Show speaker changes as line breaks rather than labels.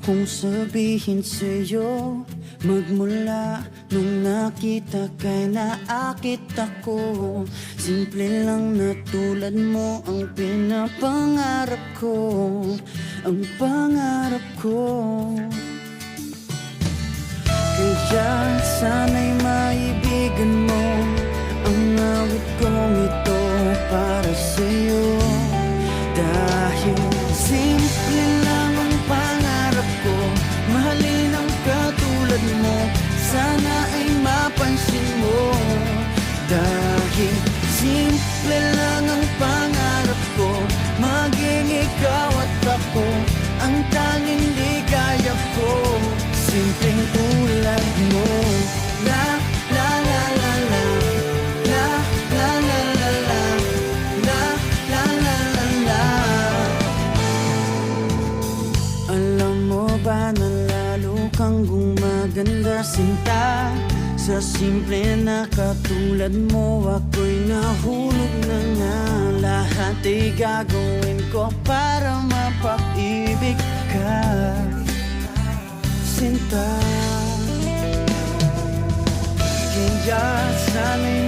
kong sabihin sa'yo, magmula nung nakita kay naakit ako. Simple lang na tulad mo ang pinapangarap ko, ang pangarap ko. Kaya sana'y maibigan mo ang awit kong ito para sa'yo. Dahil simple lang ang pangarap ko, mahalin ang katulad mo, sana ay mapansin mo. Dahil simple lang ang pangarap ko, maging ikaw at ako ang tanging ligaya ko. Simpleng tulad mo. La la la la la, la la la la la, la la la la la. Alam mo ba na lalo kang gumaganda, sinta, sa simple na katulad mo. Ako'y nahulog na nga, lahat ay gagawin ko para mapag-ibig ka, sinta. Kaya sana'y